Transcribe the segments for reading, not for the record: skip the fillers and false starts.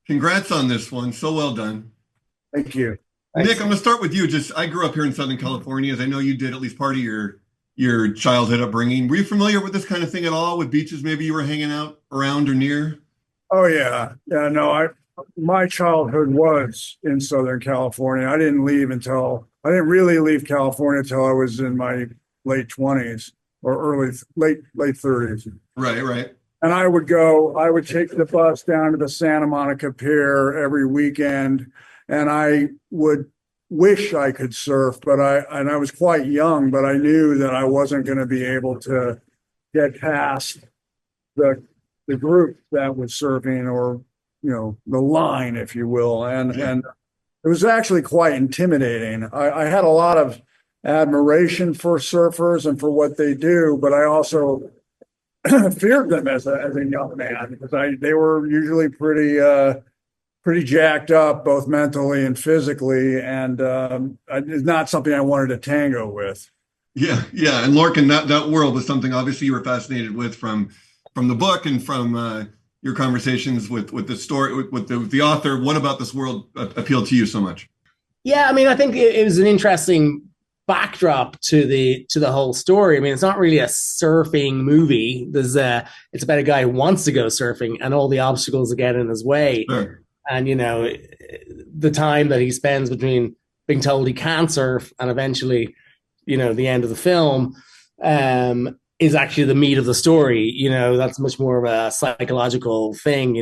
Congrats on this one. So well done. Thank you. Nick, Thanks. I'm going to start with you. I grew up here in Southern California, as I know you did at least part of your childhood upbringing. Were you familiar with this kind of thing at all? With beaches maybe you were hanging out around or near? Oh yeah. Yeah, no, my childhood was in Southern California. I didn't really leave California until I was in my late 20s or late 30s. Right, right. And I would take the bus down to the Santa Monica Pier every weekend, and I would wish I could surf, and I was quite young, but I knew that I wasn't going to be able to get past the the group that was surfing, or the line, if you will, Yeah. and it was actually quite intimidating. I had a lot of admiration for surfers and for what they do, but I also feared them as a young man, because they were usually pretty jacked up, both mentally and physically, and it's not something I wanted to tango with. Yeah, yeah. And Lorcan, that world was something obviously you were fascinated with from the book and from your conversations with the story with the author. What about this world appealed to you so much? Yeah, I mean, I think it was an interesting backdrop to the whole story. I mean, it's not really a surfing movie. It's about a guy who wants to go surfing and all the obstacles that get in his way. Sure. And the time that he spends between being told he can't surf and eventually, the end of the film, is actually the meat of the story. That's much more of a psychological thing.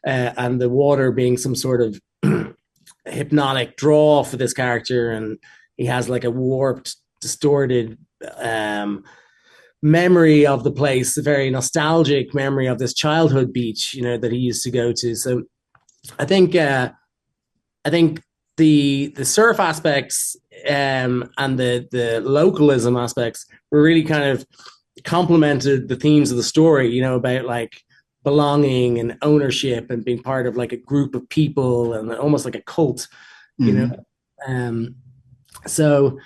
And the water being some sort of hypnotic draw for this character, and he has like a warped, distorted memory of the place, a very nostalgic memory of this childhood beach, that he used to go to. So I think the surf aspects, and the localism aspects were really kind of complemented the themes of the story. About like belonging and ownership and being part of like a group of people and almost like a cult. You know, Hmm. um, so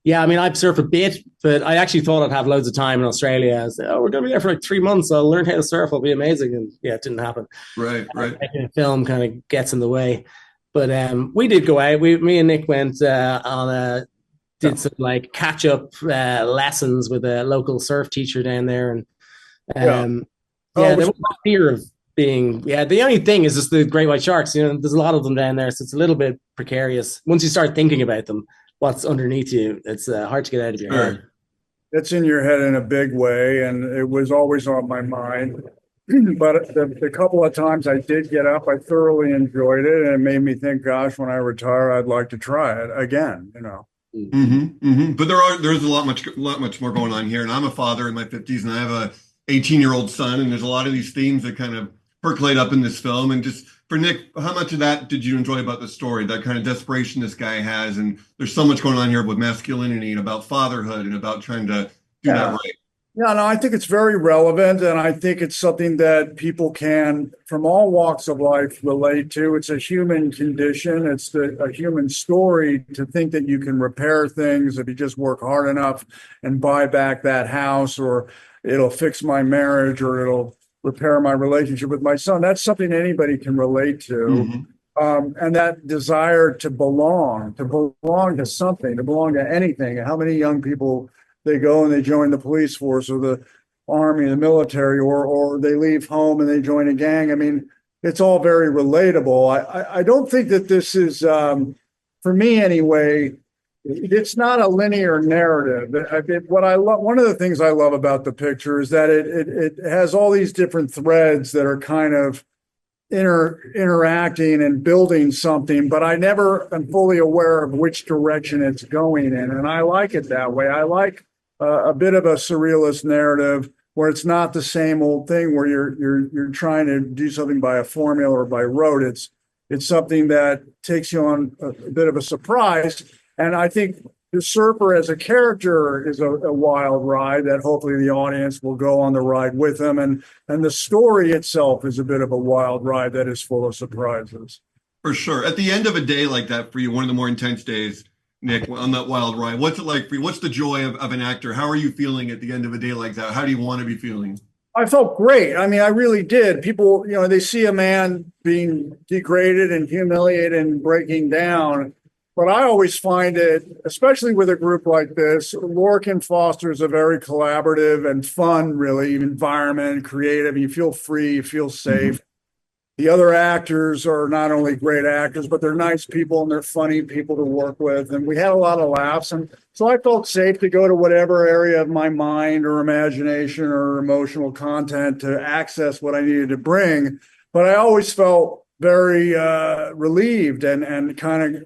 yeah, I mean, I've surfed a bit, but I actually thought I'd have loads of time in Australia. I said, "Oh, we're going to be there for like 3 months. I'll learn how to surf. It'll be amazing." And yeah, it didn't happen. Right, right. The film kind of gets in the way. But we did go out. Me and Nick went Yeah. did some like catch up lessons with a local surf teacher down there, and Yeah. Oh, yeah, it there was was no fear of being. Yeah, the only thing is just the great white sharks. There's a lot of them down there, so it's a little bit precarious. Once you start thinking about them, what's underneath you, it's hard to get out of your head. Sure. it's in your head in a big way, and it was always on my mind. But the couple of times I did get up, I thoroughly enjoyed it, and it made me think, gosh, when I retire, I'd like to try it again. Hmm. Hmm. But there's a lot much more going on here. And I'm a father in my 50s, and I have a 18-year-old son, and there's a lot of these themes that kind of percolate up in this film. And just for Nick, how much of that did you enjoy about the story? That kind of desperation this guy has, and there's so much going on here with masculinity and about fatherhood and about trying to do that Yeah. right. Yeah, no, I think it's very relevant, and I think it's something that people can, from all walks of life, relate to. It's a human condition. A human story to think that you can repair things if you just work hard enough and buy back that house, or it'll fix my marriage, or it'll repair my relationship with my son. That's something anybody can relate to. Hmm. And that desire to belong to something, to belong to anything. How many young people, they go and they join the police force or the army, the military, or they leave home and they join a gang. I mean, it's all very relatable. I don't think that this is, for me anyway, it's not a linear narrative. What I love, one of the things I love about the picture is that it has all these different threads that are kind of interacting and building something, but I never am fully aware of which direction it's going in. And I like it that way. I like a bit of a surrealist narrative where it's not the same old thing where you're trying to do something by a formula or by rote. It's something that takes you on a bit of a surprise. And I think the surfer as a character is a wild ride that hopefully the audience will go on the ride with them. And the story itself is a bit of a wild ride that is full of surprises. For sure. At the end of a day like that for you, one of the more intense days, Nick, on that wild ride, what's it like for you? What's the joy of an actor? How are you feeling at the end of a day like that? How do you want to be feeling? I felt great. I mean, I really did. People, they see a man being degraded and humiliated and breaking down. But I always find it, especially with a group like this, Lorcan fosters a very collaborative and fun, really, environment, creative. You feel free, you feel safe. The other actors are not only great actors, but they're nice people and they're funny people to work with. And we had a lot of laughs. And so I felt safe to go to whatever area of my mind or imagination or emotional content to access what I needed to bring. But I always felt very relieved and kind of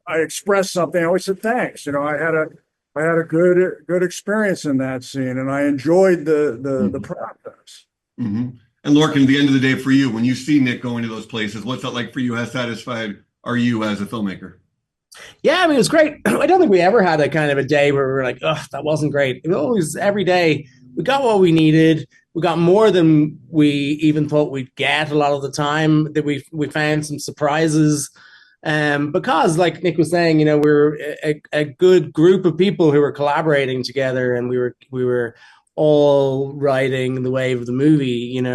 I expressed something. I always said thanks. I had a good experience in that scene, and I enjoyed the process. Mm-hmm. And Lorcan, at the end of the day, for you, when you see Nick going to those places, what's that like for you? How satisfied are you as a filmmaker? Yeah, I mean, it was great. I don't think we ever had a kind of a day where we were like, oh, that wasn't great. It was always, every day, we got what we needed. We got more than we even thought we'd get a lot of the time. That we found some surprises. Because, like Nick was saying, we're a good group of people who were collaborating together, and we were all riding the wave of the movie, and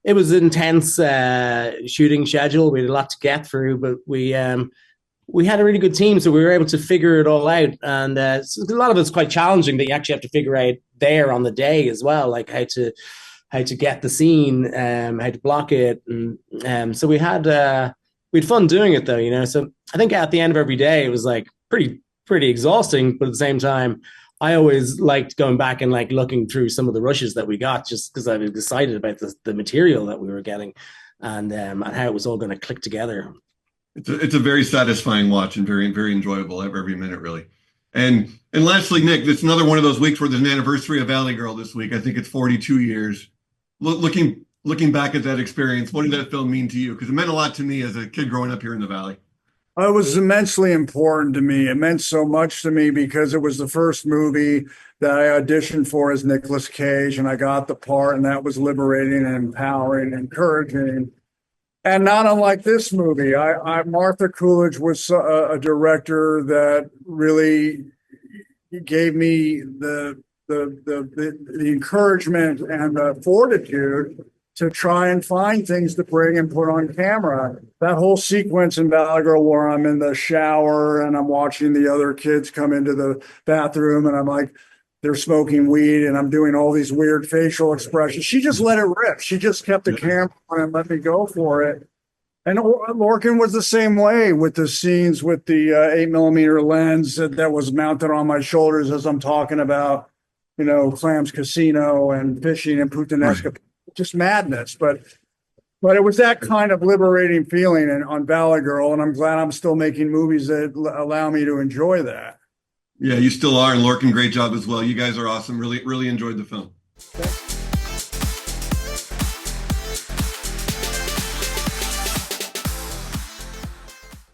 it was an intense shooting schedule. We had a lot to get through, but we had a really good team, so we were able to figure it all out. And so a lot of it's quite challenging that you actually have to figure out there on the day as well, like how to get the scene, how to block it, and so we had fun doing it though, So I think at the end of every day, it was like pretty exhausting, but at the same time, I always liked going back and like looking through some of the rushes that we got, just because I was excited about the material that we were getting, and how it was all going to click together. It's a very satisfying watch and very, very enjoyable every minute, really. And lastly, Nick, it's another one of those weeks where there's an anniversary of Valley Girl this week. I think it's 42 years. Looking back at that experience, what did that film mean to you? Because it meant a lot to me as a kid growing up here in the Valley. It was immensely important to me. It meant so much to me because it was the first movie that I auditioned for as Nicolas Cage, and I got the part, and that was liberating and empowering and encouraging. And not unlike this movie, Martha Coolidge was a director that really gave me the encouragement and the fortitude to try and find things to bring and put on camera. That whole sequence in Valley Girl where I'm in the shower and I'm watching the other kids come into the bathroom and I'm like, they're smoking weed and I'm doing all these weird facial expressions. She just let it rip. She just kept the camera on and let me go for it. And Lorcan was the same way with the scenes with the 8mm lens that was mounted on my shoulders as I'm talking about, Clams Casino and fishing and Puttanesca. Right. Just madness, but it was that kind of liberating feeling on Valley Girl, and I'm glad I'm still making movies that allow me to enjoy that. Yeah, you still are, and Lorcan, great job as well. You guys are awesome. Really, really enjoyed the film. Okay.